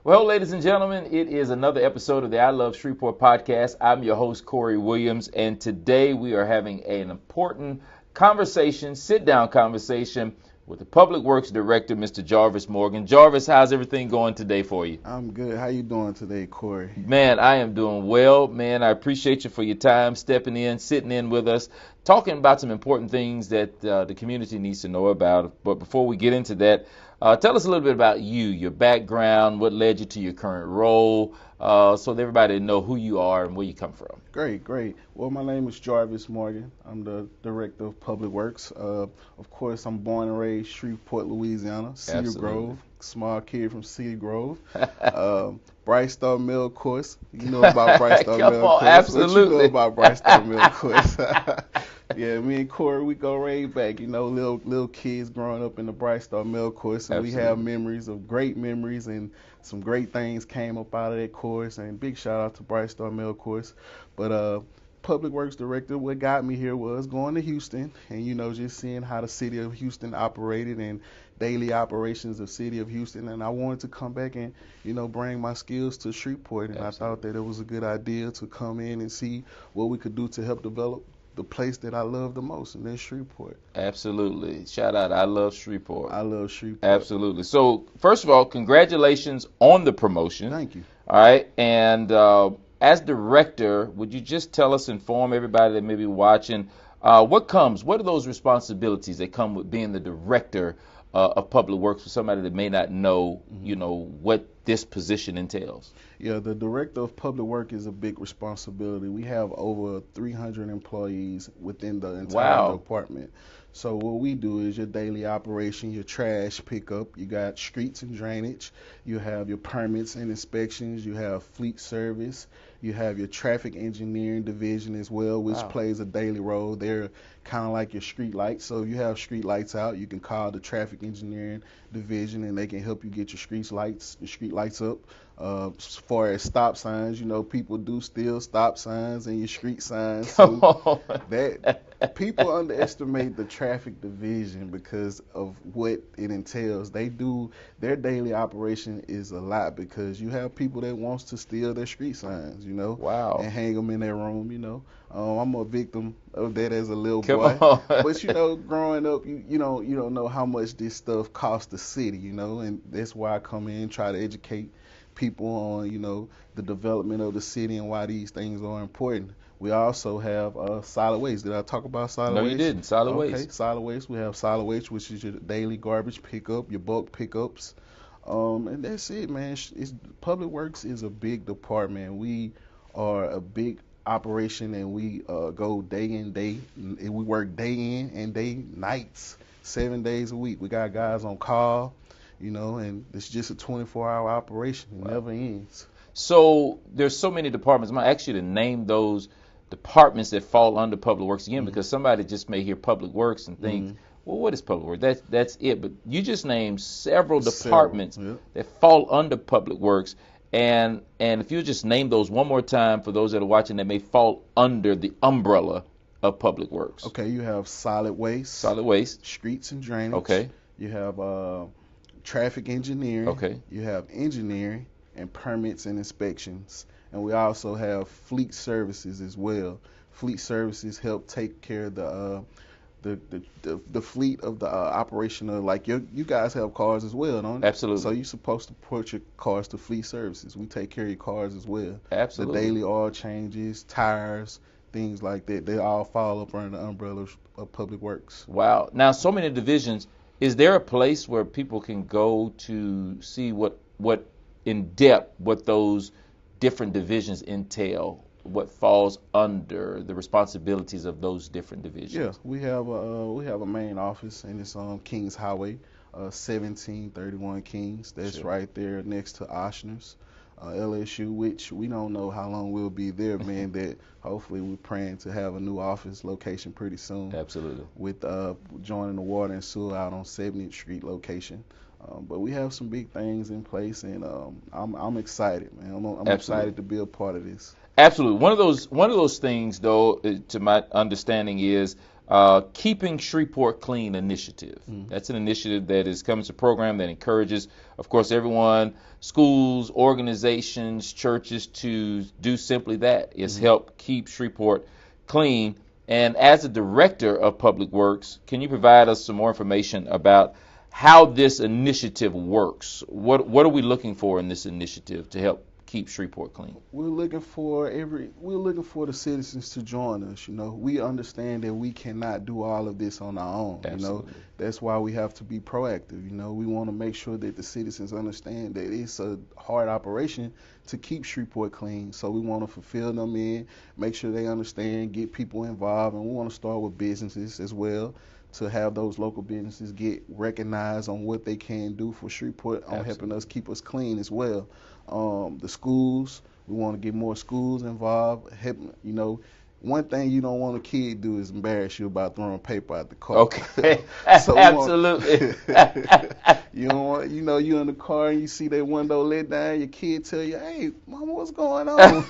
Well, ladies and gentlemen, it is another episode of the I Love Shreveport Podcast. I'm your host, Corey Williams, and today we are having an important conversation, sit-down conversation with the Public Works Director, Mr. Jarvis Morgan. Jarvis, how's everything going today for you? I'm good. How you doing today, Corey? Man, I am doing well. Man, I appreciate you for your time, stepping in, sitting in with us, talking about some important things that the community needs to know about. But before we get into that, tell us a little bit about you, your background, what led you to your current role, so that everybody know who you are and where you come from. Great. Well, my name is Jarvis Morgan. I'm the Director of Public Works. Of course, I'm born and raised Shreveport, Louisiana, Cedar Absolutely. Grove, small kid from Cedar Grove. Bright Star Mill Course. You know about Bright Star Come Mill on, Course. absolutely. What you know about Bright Star Mill Course? Yeah, me and Corey, we go way back, little kids growing up in the Bright Star Mill Course, and Absolutely. we have great memories, and some great things came up out of that course, and big shout out to Bright Star Mill Course. But Public Works Director, what got me here was going to Houston and, just seeing how the city of Houston operated and daily operations of city of Houston, and I wanted to come back and, bring my skills to Shreveport, and Absolutely. I thought that it was a good idea to come in and see what we could do to help develop the place that I love the most, and that's Shreveport. Absolutely. Shout out, I Love Shreveport. I love Shreveport. Absolutely. So, first of all, congratulations on the promotion. Thank you. All right. And as director, would you just inform everybody that may be watching, what are those responsibilities that come with being the director of Public Works for somebody that may not know, what this position entails? Yeah, the Director of Public Work is a big responsibility. We have over 300 employees within the entire department. So what we do is your daily operation, your trash pickup, you got streets and drainage, you have your permits and inspections, you have fleet service, you have your traffic engineering division as well, which plays a daily role. They're kind of like your street lights. So if you have street lights out, you can call the traffic engineering division and they can help you get your street lights up. As far as stop signs, people do steal stop signs and your street signs. So that people underestimate the traffic division because of what it entails. Their daily operation is a lot because you have people that wants to steal their street signs, and hang them in their room, I'm a victim of that as a little boy. But growing up, you don't know how much this stuff costs the city, and that's why I come in and try to educate people on, the development of the city and why these things are important. We also have solid waste. Did I talk about solid waste? No, you didn't. Solid waste. Okay, solid waste. We have solid waste, which is your daily garbage pickup, your bulk pickups. And that's it, man. Public Works is a big department. We are a big operation, and we go day in, day. We work day in and day nights, 7 days a week. We got guys on call, and it's just a 24-hour operation. It never ends. So there's so many departments. I'm going to ask you to name those departments that fall under Public Works again, because somebody just may hear Public Works and think, well, what is Public Works? That's it. But you just named several departments that fall under Public Works. And if you just name those one more time for those that are watching that may fall under the umbrella of Public Works. Okay, you have solid waste. Solid waste. Streets and drainage. Okay. You have traffic engineering. Okay. You have engineering and permits and inspections. And we also have fleet services as well. Fleet services help take care of the fleet of the operation of, like, you guys have cars as well, don't you? Absolutely. So you're supposed to put your cars to fleet services. We take care of your cars as well. Absolutely. The daily oil changes, tires, things like that. They all fall up under the umbrella of Public Works. Wow. Now, so many divisions. Is there a place where people can go to see what in depth what those different divisions entail? What falls under the responsibilities of those different divisions? Yeah, we have a main office, and it's on Kings Highway, 1731 Kings. That's right there next to Oshner's, LSU, which we don't know how long we'll be there, man. That hopefully we're praying to have a new office location pretty soon. Absolutely. With joining the water and sewer out on 70th Street location. But we have some big things in place, and I'm excited, man. I'm excited to be a part of this. Absolutely. One of those things, though, to my understanding, is Keeping Shreveport Clean initiative. That's an initiative that is coming to a program that encourages, of course, everyone, schools, organizations, churches to do simply that, is help keep Shreveport clean. And as a director of Public Works, can you provide us some more information about how this initiative works? What are we looking for in this initiative to help keep Shreveport clean? We're looking for the citizens to join us. We understand that we cannot do all of this on our own. Absolutely. That's why we have to be proactive. We want to make sure that the citizens understand that it's a hard operation to keep Shreveport clean. So we want to fulfill them in, make sure they understand, get people involved, and we want to start with businesses as well, to have those local businesses get recognized on what they can do for Shreveport on helping us keep us clean as well. The schools, we want to get more schools involved. One thing you don't want a kid to do is embarrass you about throwing paper out the car. Okay, absolutely. You don't want, you're in the car and you see that window let down, your kid tell you, "Hey, mama, what's going on?"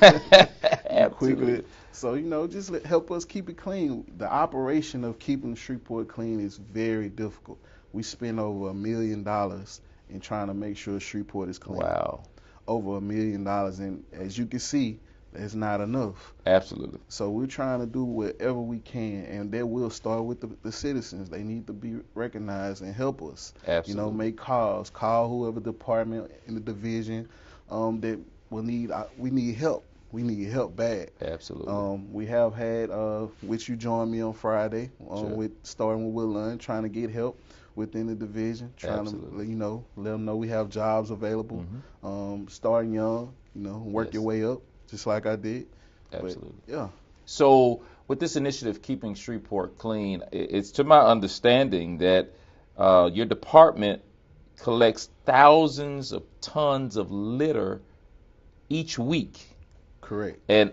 Quickly. So, just help us keep it clean. The operation of keeping Shreveport clean is very difficult. We spend over $1 million in trying to make sure Shreveport is clean. Wow. Over $1 million, and as you can see, that's not enough. Absolutely. So we're trying to do whatever we can, and that will start with the citizens. They need to be recognized and help us. Absolutely. Make calls. Call whoever department in the division that will need. We need help. We need help bad. Absolutely. We have had, which you joined me on Friday, starting with Woodland, trying to get help within the division, trying Absolutely. to, let them know we have jobs available. Starting young, work your way up, just like I did. Absolutely. But, yeah. So with this initiative, Keeping Shreveport Clean, it's to my understanding that your department collects thousands of tons of litter each week. Correct. And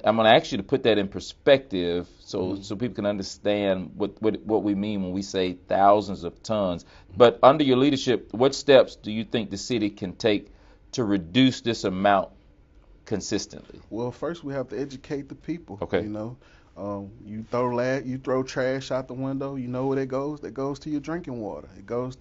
I'm going to ask you to put that in perspective so people can understand what we mean when we say thousands of tons. But under your leadership, what steps do you think the city can take to reduce this amount consistently? Well, first we have to educate the people. Okay. You throw trash out the window. You know where it goes? That goes to your drinking water. It goes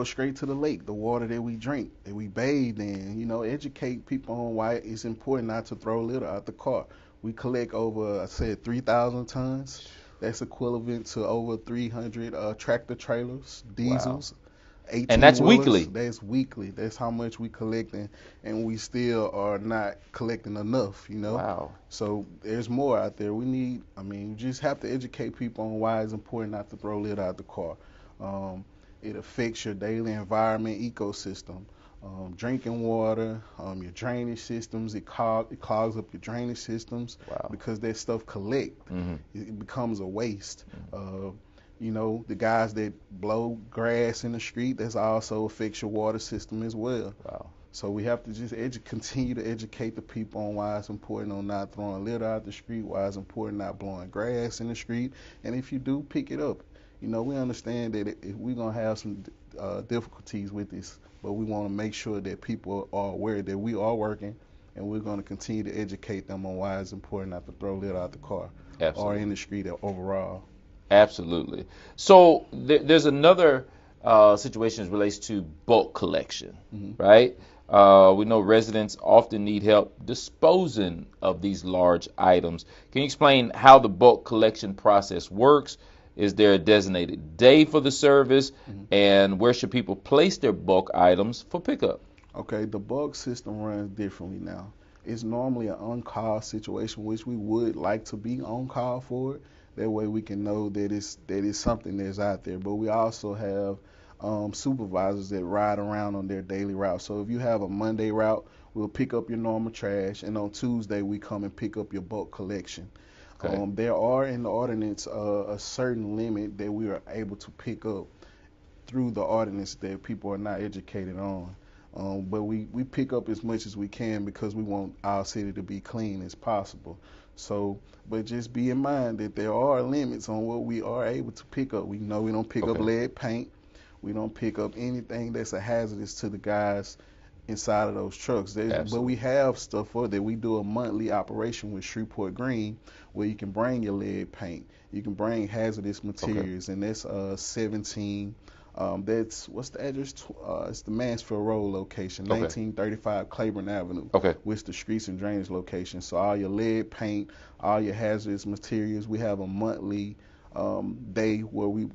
straight to the lake, the water that we drink, that we bathe in. Educate people on why it's important not to throw litter out the car. We collect over, 3,000 tons. That's equivalent to over 300 tractor trailers, diesels. Wow. And that's wheelers. Weekly? That's weekly. That's how much we collect, and we still are not collecting enough, Wow. So there's more out there. We just have to educate people on why it's important not to throw litter out the car. It affects your daily environment ecosystem, drinking water, your drainage systems. It clogs up your drainage systems. Wow. Because that stuff collect. It becomes a waste. The guys that blow grass in the street, that's also affects your water system as well. Wow. So we have to just continue to educate the people on why it's important on not throwing litter out the street, why it's important not blowing grass in the street, and if you do, pick it up. We understand that we're going to have some difficulties with this, but we want to make sure that people are aware that we are working, and we're going to continue to educate them on why it's important not to throw litter out the car. Absolutely. Or in the street overall. Absolutely. So there's another situation that relates to bulk collection, right? We know residents often need help disposing of these large items. Can you explain how the bulk collection process works? Is there a designated day for the service? And where should people place their bulk items for pickup? Okay, the bulk system runs differently now. It's normally an on-call situation, which we would like to be on call for it. That way we can know that it's something that's out there. But we also have supervisors that ride around on their daily route. So if you have a Monday route, we'll pick up your normal trash, and on Tuesday we come and pick up your bulk collection. Okay. There are in the ordinance a certain limit that we are able to pick up through the ordinance that people are not educated on. But we pick up as much as we can because we want our city to be clean as possible. So, but just be in mind that there are limits on what we are able to pick up. We know we don't pick up lead paint. We don't pick up anything that's a hazardous to the guys inside of those trucks. But we have stuff for that. We do a monthly operation with Shreveport Green where you can bring your lead paint, you can bring hazardous materials, and that's 17. That's what's the address? It's the Mansfield Road location, 1935 Claiborne Avenue. With the streets and drainage location. So all your lead paint, all your hazardous materials. We have a monthly day where we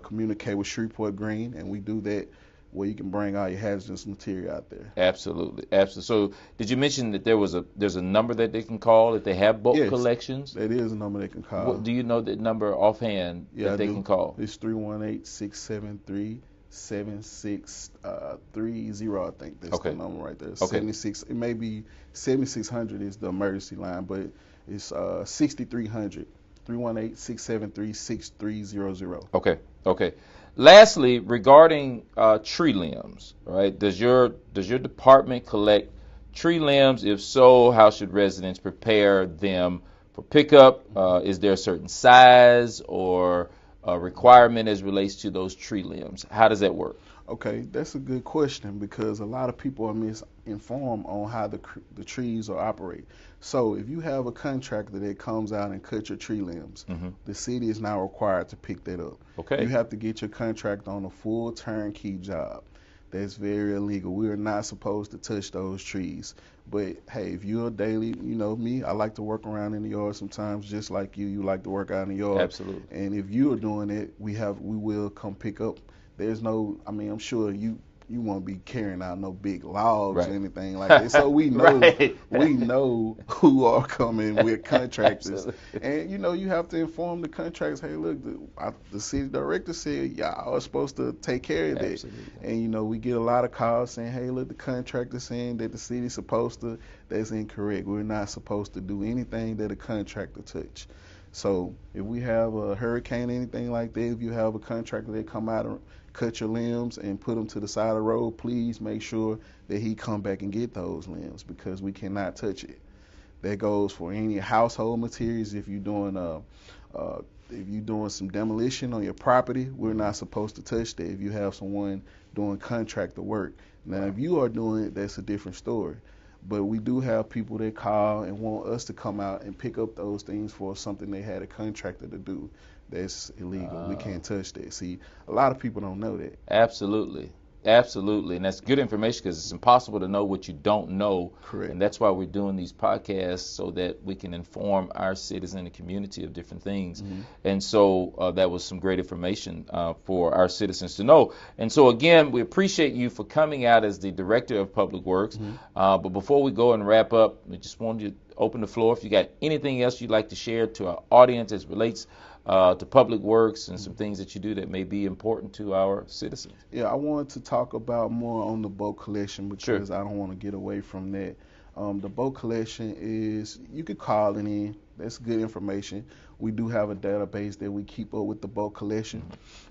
communicate with Shreveport Green, and we do that where you can bring all your hazardous material out there. Absolutely. So did you mention that there's a number that they can call if they have bulk collections? That is a number they can call. Do you know that number offhand that they can call? It's 318-673-7630. I think that's the number right there. 76. It may be 7600 is the emergency line, but it's 6300. 318-673-6300. Okay. Lastly, regarding tree limbs, right? Does your department collect tree limbs? If so, how should residents prepare them for pickup? Is there a certain size or requirement as relates to those tree limbs? How does that work? Okay, that's a good question because a lot of people are misinformed on how the trees are operate. So if you have a contractor that comes out and cuts your tree limbs, the city is now required to pick that up. You have to get your contractor on a full turnkey job. That's very illegal. We are not supposed to touch those trees. But hey, if you're a daily, you know me, I like to work around in the yard sometimes, just like you like to work out in the yard. Absolutely. And if you are doing it, we will come pick up. There's no, I'm sure you won't be carrying out no big logs or anything like that. So we know we know who are coming with contractors. And you have to inform the contractors, hey, look, the city director said y'all are supposed to take care of that. And we get a lot of calls saying, hey, look, the contractor saying that the city's supposed to. That's incorrect. We're not supposed to do anything that a contractor touch. So if we have a hurricane or anything like that, if you have a contractor that come out and cut your limbs and put them to the side of the road, please make sure that he come back and get those limbs because we cannot touch it. That goes for any household materials. If you're doing some demolition on your property, we're not supposed to touch that. If you have someone doing contractor work, now if you are doing it, that's a different story. But we do have people that call and want us to come out and pick up those things for something they had a contractor to do. That's illegal. We can't touch that. See, a lot of people don't know that. Absolutely. And that's good information because it's impossible to know what you don't know. Correct. And that's why we're doing these podcasts so that we can inform our citizens and the community of different things. And so that was some great information for our citizens to know. And so, again, we appreciate you for coming out as the Director of Public Works. But before we go and wrap up, we just wanted to open the floor. If you got anything else you'd like to share to our audience as relates to public works and some things that you do that may be important to our citizens. Yeah, I wanted to talk about more on the bulk collection because I don't want to get away from that. The bulk collection is, you could call it in. That's good information. We do have a database that we keep up with the bulk collection,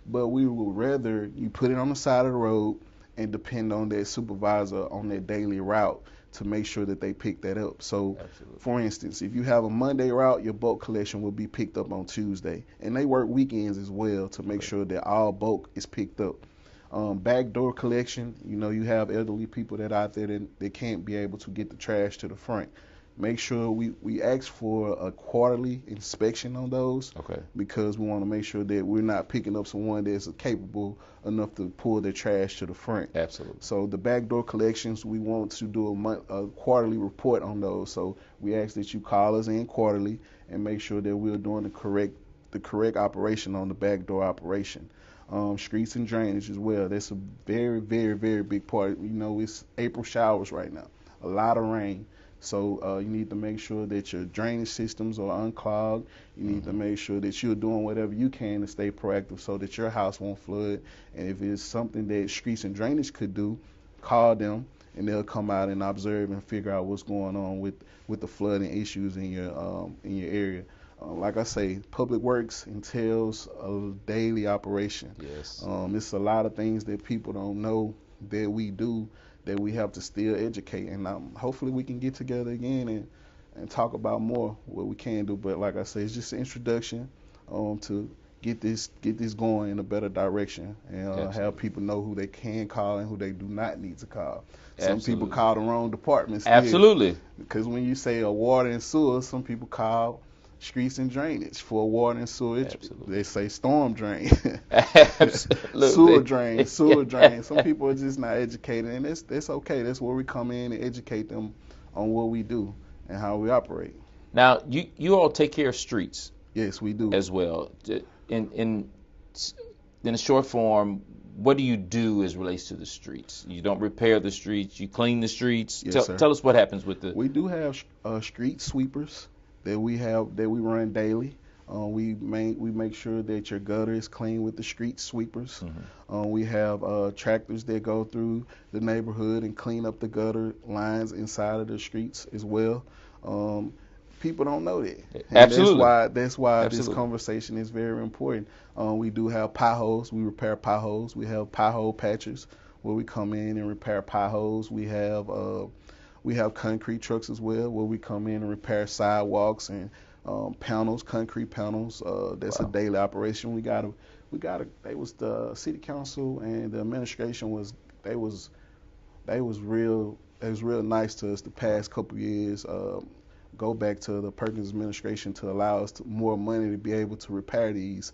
but we would rather you put it on the side of the road and depend on that supervisor on that daily route to make sure that they pick that up. So, for instance, if you have a Monday route, your bulk collection will be picked up on Tuesday. And they work weekends as well to make sure that all bulk is picked up. Backdoor collection, you have elderly people that out there that can't be able to get the trash to the front. Make sure we ask for a quarterly inspection on those because we want to make sure that we're not picking up someone that's capable enough to pull their trash to the front. Absolutely. So the backdoor collections, we want to do a quarterly report on those. So we ask that you call us in quarterly and make sure that we're doing the correct operation on the backdoor operation. Streets and drainage as well. That's a very, very, very big part. It's April showers right now, a lot of rain. So you need to make sure that your drainage systems are unclogged. You need to make sure that you're doing whatever you can to stay proactive so that your house won't flood. And if it's something that streets and drainage could do, call them and they'll come out and observe and figure out what's going on with the flooding issues in your area. Like I say, public works entails a daily operation. Yes. It's a lot of things that people don't know that we do that we have to still educate. And hopefully we can get together again and talk about more what we can do. But like I say, it's just an introduction to get this going in a better direction, and have people know who they can call and who they do not need to call. Some people call the wrong departments. Absolutely. Because when you say a water and sewer, some people call streets and drainage. For water and sewage, they say storm drain. Absolutely. Sewer drain. Some people are just not educated, and that's okay. That's where we come in and educate them on what we do and how we operate. Now, you all take care of streets. Yes, we do. As well. In a short form, what do you do as relates to the streets? You don't repair the streets, you clean the streets. Yes, sir. Tell us what happens with the... We do have street sweepers that we run daily. We make sure that your gutter is clean with the street sweepers. Mm-hmm. We have tractors that go through the neighborhood and clean up the gutter lines inside of the streets as well. People don't know that. And Absolutely. That's why this conversation is very important. We do have potholes. We repair potholes. We have pothole patchers where we come in and repair potholes. We have concrete trucks as well where we come in and repair sidewalks and panels, concrete panels. That's a daily operation. They was the city council and the administration was real nice to us the past couple years. Go back to the Perkins administration to allow us more money to be able to repair these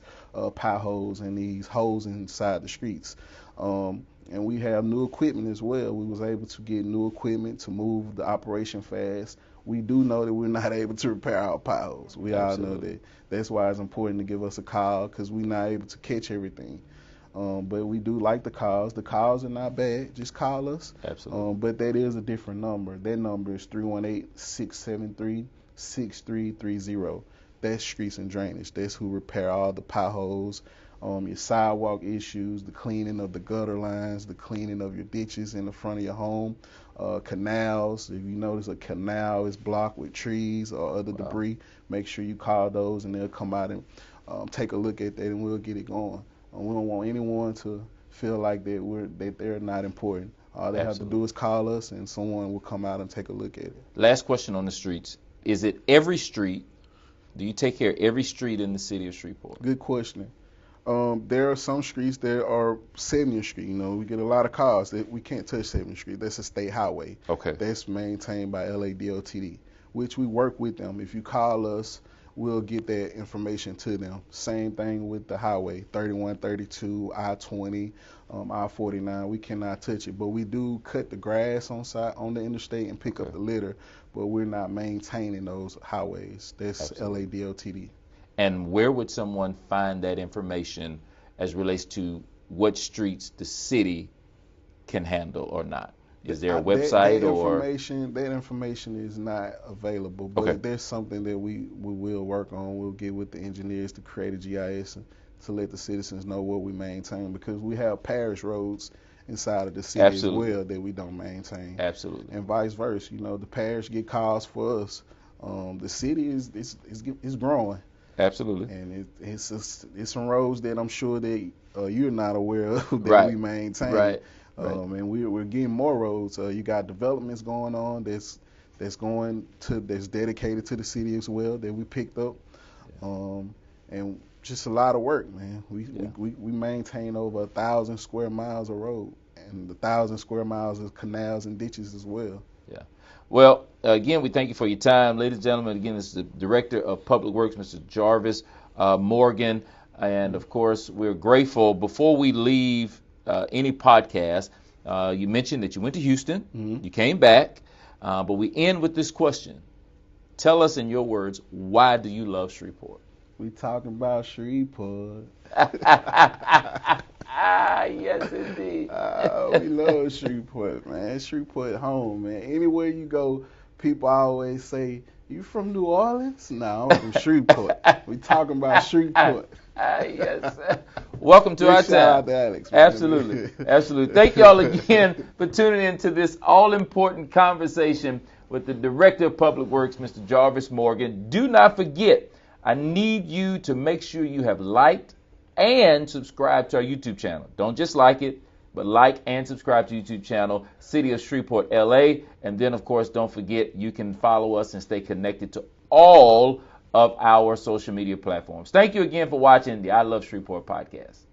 potholes and these holes inside the streets. And we have new equipment as well. We was able to get new equipment to move the operation fast. We do know that we're not able to repair our potholes. We all know that. That's why it's important to give us a call, because we're not able to catch everything. But we do like the calls. The calls are not bad. Just call us. Absolutely. But that is a different number. That number is 318-673-6330. That's Streets and Drainage. That's who repair all the potholes, your sidewalk issues, the cleaning of the gutter lines, the cleaning of your ditches in the front of your home, canals. If you notice a canal is blocked with trees or other debris, make sure you call those and they'll come out and take a look at that, and we'll get it going. We don't want anyone to feel like that they're not important. All they have to do is call us, and someone will come out and take a look at it. Last question on the streets. Is it every street? Do you take care of every street in the city of Shreveport? Good question. There are some streets that are 70th Street. We get a lot of calls that we can't touch 70th Street. That's a state highway. Okay. That's maintained by LADOTD, which we work with them. If you call us, we'll get that information to them. Same thing with the highway, 31, 32, I-20, I-49. We cannot touch it, but we do cut the grass on the interstate and pick up the litter, but we're not maintaining those highways. That's LADOTD. And where would someone find that information as relates to what streets the city can handle or not? Is there a website that information is not available, but there's something that we will work on. We'll get with the engineers to create a GIS to let the citizens know what we maintain, because we have parish roads inside of the city as well that we don't maintain. Absolutely. And vice versa. The parish get calls for us. The city is growing. Absolutely. And it's some roads that I'm sure that you're not aware of that we maintain. Right. And we're getting more roads. You got developments going on that's dedicated to the city as well that we picked up, and just a lot of work, man. We maintain over 1,000 square miles of road, and 1,000 square miles of canals and ditches as well. Yeah. Well, again, we thank you for your time, ladies and gentlemen. Again, this is the Director of Public Works, Mr. Jarvis Morgan, and of course, we're grateful. Before we leave any podcast, you mentioned that you went to Houston, you came back, but we end with this question. Tell us in your words, why do you love Shreveport? We talking about Shreveport. Yes, indeed. We love Shreveport, man. Shreveport home, man. Anywhere you go, people always say, "You from New Orleans?" No, I'm from Shreveport. We talking about Shreveport. Yes. Welcome to our town. Shout out to Alex. Man. Absolutely. Thank y'all again for tuning in to this all-important conversation with the Director of Public Works, Mr. Jarvis Morgan. Do not forget, I need you to make sure you have liked and subscribed to our YouTube channel. Don't just like it, but like and subscribe to YouTube channel, City of Shreveport, LA. And then, of course, don't forget, you can follow us and stay connected to all of our social media platforms. Thank you again for watching the I Love Shreveport podcast.